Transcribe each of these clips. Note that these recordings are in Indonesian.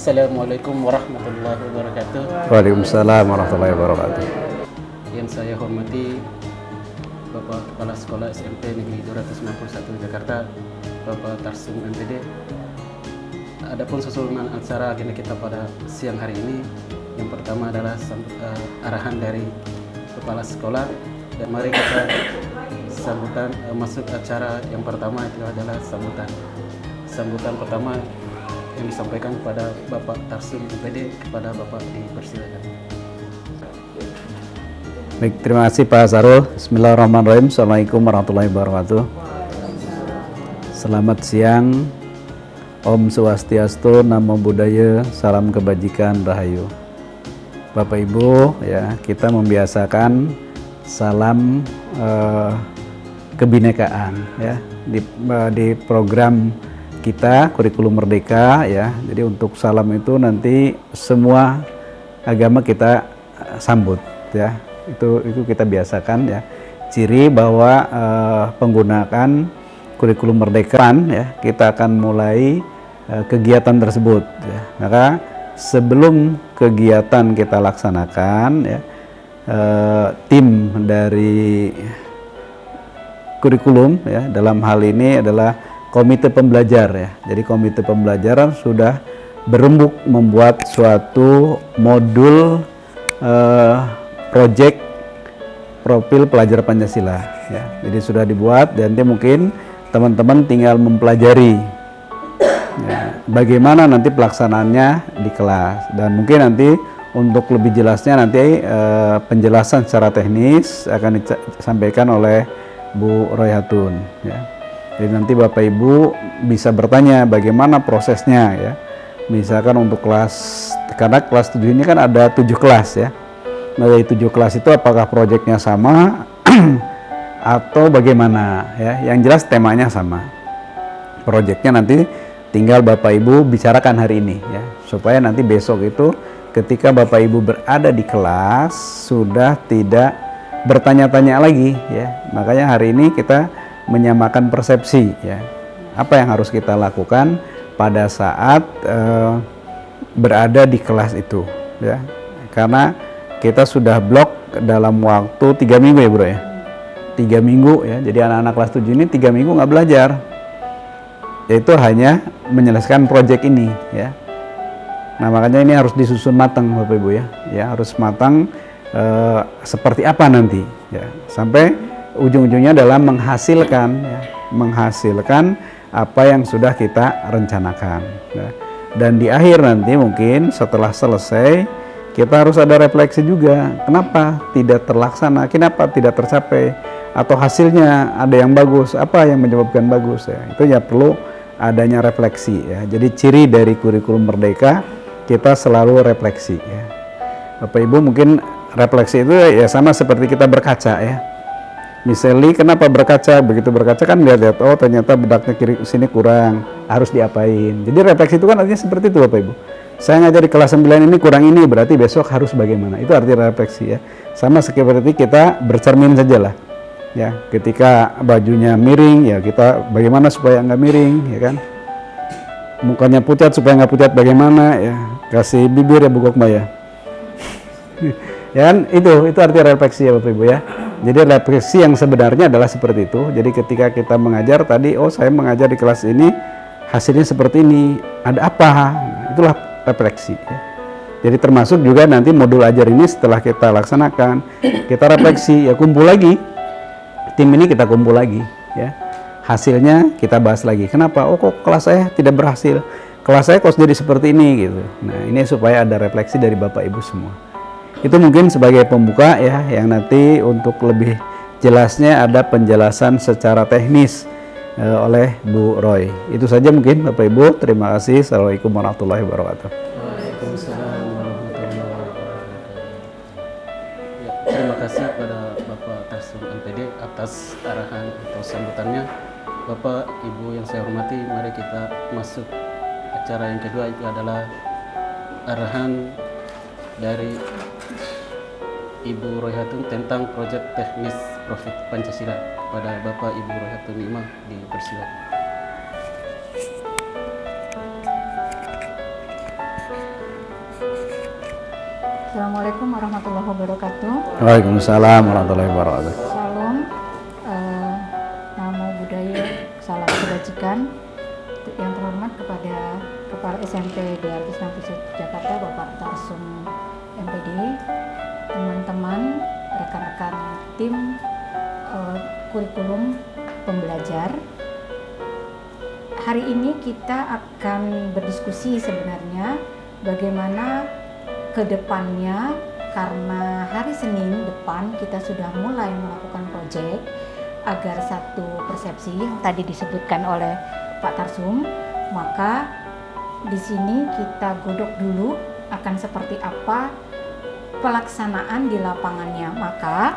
Assalamualaikum warahmatullahi wabarakatuh. Waalaikumsalam warahmatullahi wabarakatuh. Yang saya hormati Bapak Kepala Sekolah SMP Negeri 291 Jakarta, Bapak Tarsum MPD. Adapun susunan acara agenda kita pada siang hari ini, yang pertama adalah arahan dari Kepala Sekolah, dan mari kita sambutan masuk acara yang pertama. Itu adalah sambutan pertama yang disampaikan kepada Bapak Tarsum MPD. Kepada Bapak dipersilakan. Baik, terima kasih Pak Sarul. Bismillahirrahmanirrahim. Assalamualaikum warahmatullahi wabarakatuh. Selamat siang. Om Swastiastu, Namo Buddhaya, salam kebajikan, rahayu. Bapak Ibu, ya, kita membiasakan salam kebinekaan, ya, di program kita kurikulum merdeka, ya. Jadi untuk salam itu nanti semua agama kita sambut, ya. Itu kita biasakan, ya. Ciri bahwa penggunaan kurikulum merdeka, ya, kita akan mulai kegiatan tersebut, ya. Maka sebelum kegiatan kita laksanakan, ya, tim dari kurikulum, ya, dalam hal ini adalah komite pembelajar, ya. Jadi komite pembelajaran sudah berembuk membuat suatu modul proyek profil pelajar Pancasila, ya. Jadi sudah dibuat dan nanti mungkin teman-teman tinggal mempelajari, ya, bagaimana nanti pelaksanaannya di kelas, dan mungkin nanti untuk lebih jelasnya nanti penjelasan secara teknis akan disampaikan oleh Bu Royhatun, ya. Jadi nanti Bapak Ibu bisa bertanya bagaimana prosesnya, ya. Misalkan untuk kelas, karena kelas 7 ini kan ada 7 kelas, ya. Nah, dari 7 kelas itu apakah proyeknya sama atau bagaimana, ya. Yang jelas temanya sama. Proyeknya nanti tinggal Bapak Ibu bicarakan hari ini, ya, supaya nanti besok itu ketika Bapak Ibu berada di kelas sudah tidak bertanya-tanya lagi, ya. Makanya hari ini kita menyamakan persepsi, ya. Apa yang harus kita lakukan pada saat berada di kelas itu, ya. Karena kita sudah blok dalam waktu 3 minggu, ya Bro, ya. 3 minggu, ya. Jadi anak-anak kelas 7 ini 3 minggu nggak belajar, yaitu hanya menyelesaikan proyek ini, ya. Nah, makanya ini harus disusun matang Bapak Ibu, ya. Ya, harus matang seperti apa nanti, ya. Sampai ujung-ujungnya adalah menghasilkan, ya, menghasilkan apa yang sudah kita rencanakan, ya. Dan di akhir nanti mungkin setelah selesai kita harus ada refleksi juga, kenapa tidak terlaksana, kenapa tidak tercapai, atau hasilnya ada yang bagus, apa yang menyebabkan bagus, ya. Itu ya perlu adanya refleksi, ya. Jadi ciri dari kurikulum merdeka kita selalu refleksi, ya. Bapak Ibu mungkin refleksi itu ya sama seperti kita berkaca, ya. Misalnya kenapa berkaca, begitu berkaca kan lihat-lihat, oh ternyata bedaknya kiri sini kurang, harus diapain. Jadi refleksi itu kan artinya seperti itu Bapak Ibu. Saya ngajar di kelas 9 ini kurang ini, berarti besok harus bagaimana. Itu arti refleksi, ya. Sama seperti kita bercermin saja lah, ya. Ketika bajunya miring, ya kita bagaimana supaya nggak miring, ya kan. Mukanya pucat supaya nggak pucat bagaimana, ya. Kasih bibir, ya Bu Gokma, ya. Ya kan, itu arti refleksi, ya Bapak Ibu, ya. Jadi refleksi yang sebenarnya adalah seperti itu. Jadi ketika kita mengajar tadi, oh saya mengajar di kelas ini hasilnya seperti ini, ada apa? Nah, itulah refleksi, ya. Jadi termasuk juga nanti modul ajar ini setelah kita laksanakan, kita refleksi, ya, kumpul lagi. Tim ini kita kumpul lagi, ya. Hasilnya kita bahas lagi. Kenapa? Oh kok kelas saya tidak berhasil? Kelas saya kok jadi seperti ini, gitu. Nah, ini supaya ada refleksi dari Bapak Ibu semua. Itu mungkin sebagai pembuka, ya, yang nanti untuk lebih jelasnya ada penjelasan secara teknis oleh Bu Roy. Itu saja mungkin Bapak Ibu. Terima kasih. Assalamualaikum warahmatullahi wabarakatuh. Waalaikumsalam warahmatullahi wabarakatuh. Ya, terima kasih kepada Bapak Tarsum MPD atas arahan atau sambutannya. Bapak Ibu yang saya hormati, mari kita masuk acara yang kedua. Itu adalah arahan dari Ibu Royhatun tentang proyek teknis profil Pancasila. Kepada Bapak Ibu Royhatun Imam dipersilakan. Assalamualaikum warahmatullahi wabarakatuh. Waalaikumsalam warahmatullahi wabarakatuh. Shalom, namo buddhaya, salam kebajikan. Yang terhormat kepada Kepala SMP 261 Jakarta Bapak Tarsum MPD, teman-teman, rekan-rekan tim kurikulum pembelajar. Hari ini kita akan berdiskusi sebenarnya bagaimana ke depannya, karena hari Senin depan kita sudah mulai melakukan proyek agar satu persepsi yang tadi disebutkan oleh Pak Tarsum, maka di sini kita godok dulu akan seperti apa pelaksanaan di lapangannya. Maka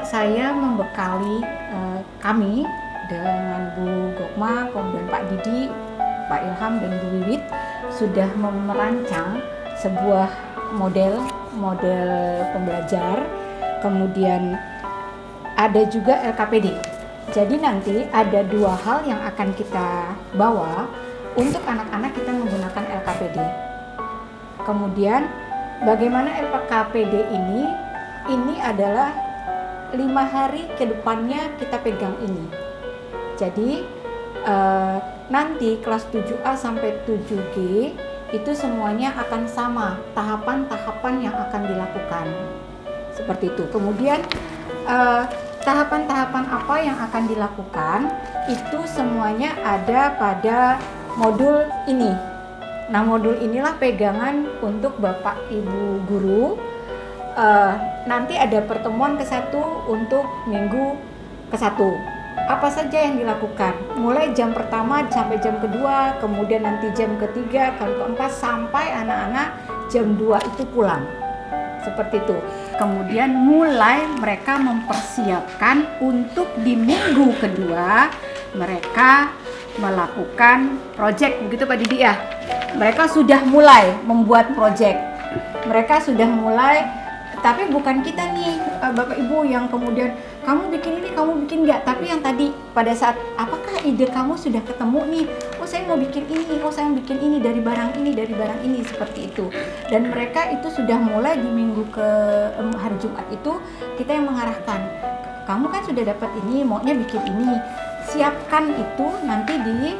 saya membekali kami dengan Bu Gokma, kemudian Pak Didi, Pak Ilham dan Bu Wiwit sudah merancang sebuah model pembelajar, kemudian ada juga LKPD. Jadi nanti ada dua hal yang akan kita bawa untuk anak-anak kita menggunakan LKPD. Kemudian bagaimana LKPD ini adalah 5 hari ke depannya kita pegang ini. Jadi nanti kelas 7A sampai 7G itu semuanya akan sama tahapan-tahapan yang akan dilakukan. Seperti itu. Kemudian tahapan-tahapan apa yang akan dilakukan itu semuanya ada pada modul ini. Nah, modul inilah pegangan untuk Bapak Ibu guru. Nanti ada pertemuan ke-1 untuk minggu ke-1. Apa saja yang dilakukan? Mulai jam pertama sampai jam kedua, kemudian nanti jam ketiga, keempat, sampai anak-anak jam 2 itu pulang. Seperti itu. Kemudian mulai mereka mempersiapkan untuk di minggu kedua mereka melakukan proyek, begitu Pak Didi ya? Mereka sudah mulai membuat proyek. Mereka sudah mulai, tapi bukan kita nih Bapak Ibu yang kemudian kamu bikin ini, kamu bikin enggak, tapi yang tadi pada saat apakah ide kamu sudah ketemu nih, oh saya mau bikin ini, oh saya mau bikin ini dari barang ini, seperti itu. Dan mereka itu sudah mulai di minggu ke hari Jumat itu kita yang mengarahkan, kamu kan sudah dapat ini, maunya bikin ini, siapkan itu. Nanti di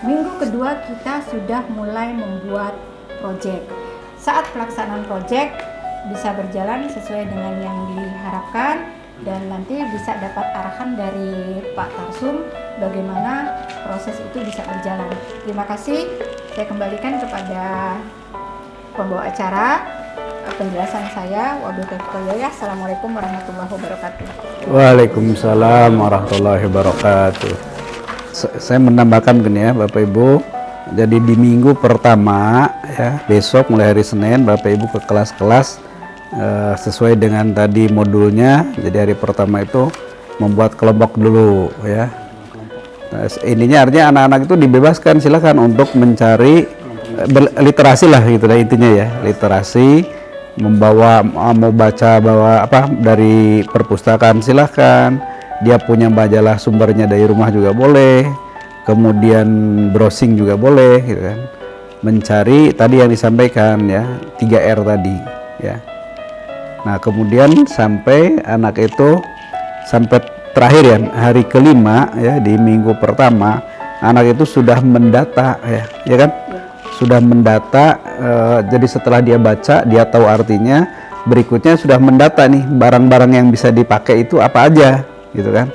minggu kedua kita sudah mulai membuat proyek. Saat pelaksanaan proyek bisa berjalan sesuai dengan yang diharapkan, dan nanti bisa dapat arahan dari Pak Tarsum bagaimana proses itu bisa berjalan. Terima kasih. Saya kembalikan kepada pembawa acara penjelasan saya. Wabillahi taufiq wal hidayah. Assalamualaikum warahmatullahi wabarakatuh. Waalaikumsalam warahmatullahi wabarakatuh. Saya menambahkan gini ya Bapak Ibu. Jadi di minggu pertama ya, besok mulai hari Senin Bapak Ibu ke kelas-kelas sesuai dengan tadi modulnya. Jadi hari pertama itu membuat kelompok dulu ya. Nah, ininya artinya anak-anak itu dibebaskan, silakan untuk mencari literasi lah gitu lah intinya ya, literasi, membawa mau baca bawa apa dari perpustakaan silahkan, dia punya majalah sumbernya dari rumah juga boleh, kemudian browsing juga boleh gitu kan, mencari tadi yang disampaikan ya 3R tadi ya. Nah kemudian sampai anak itu sampai terakhir ya hari kelima ya, di minggu pertama anak itu sudah mendata ya kan, sudah mendata. Jadi setelah dia baca dia tahu artinya, berikutnya sudah mendata nih barang-barang yang bisa dipakai itu apa aja gitu kan.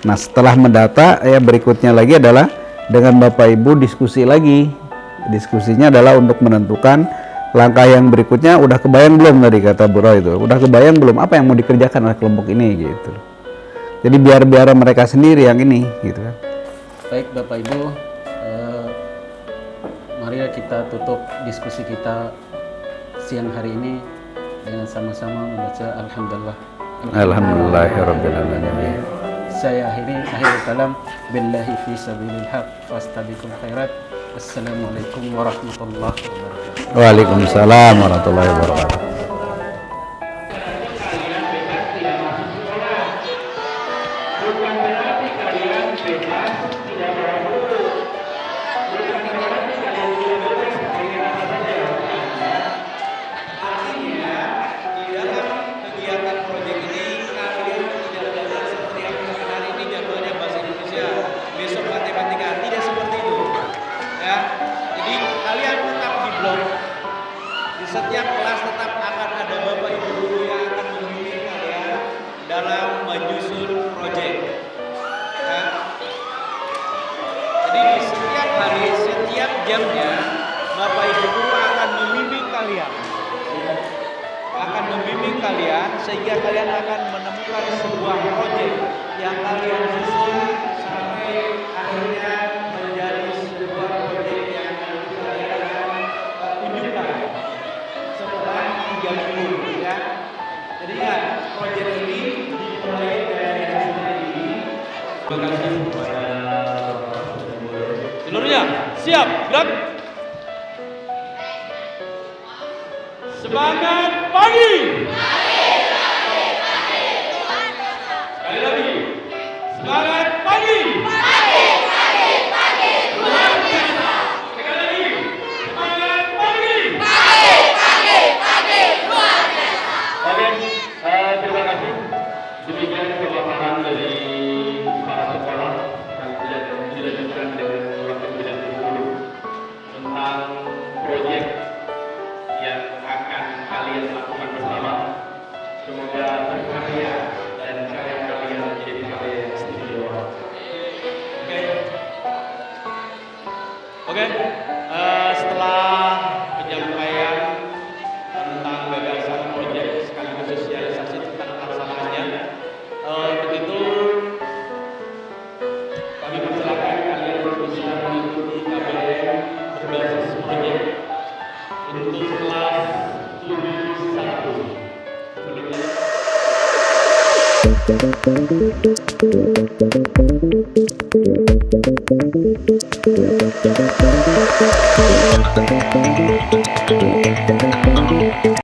Nah setelah mendata ya berikutnya lagi adalah dengan Bapak Ibu diskusi lagi. Diskusinya adalah untuk menentukan langkah yang berikutnya. Udah kebayang belum tadi kata Bu Roy itu, udah kebayang belum apa yang mau dikerjakan oleh kelompok ini gitu. Jadi biar mereka sendiri yang ini gitu kan. Baik Bapak Ibu, mari kita tutup diskusi kita siang hari ini dengan sama-sama membaca Alhamdulillah. Alhamdulillahirabbil alamin. Saya akhir kalam billahi fi sabilil haq fastabiqul khairat. Assalamualaikum warahmatullahi wabarakatuh. Waalaikumsalam warahmatullahi wabarakatuh. setiap kelas tetap akan ada Bapak Ibu guru yang akan membimbing kalian dalam menyusun proyek. Ya. Jadi di setiap hari, setiap jamnya Bapak Ibu guru akan membimbing kalian. Akan membimbing kalian sehingga kalian akan menemukan sebuah proyek yang kalian susun sampai akhirnya menjadi sebuah proyek yang nanti kalian akan tunjukkan setelah 3 minggu ya. Jadi ya, proyek ini dimulai dari ini. Terima kasih kepada seluruhnya. Siap, gerak. Semangat pagi. Sekali lagi. Semangat pagi. Luar biasa. Sekali lagi. Semangat pagi. Oke, terima kasih. Demikian pemaparan dari para sekolah yang dilanjutkan dengan waktu 90 tentang proyek yang akan kalian lakukan bersama. Semoga berkarya dan karya kalian menjadi karya yang istimewa. Oke. Setelah penyampaian tentang gagasan proyek sekaligus sosialisasi tentang pelaksanaannya, begitu kami persilakan kalian bisa mengikuti KBM berbasis proyek untuk kelas 71.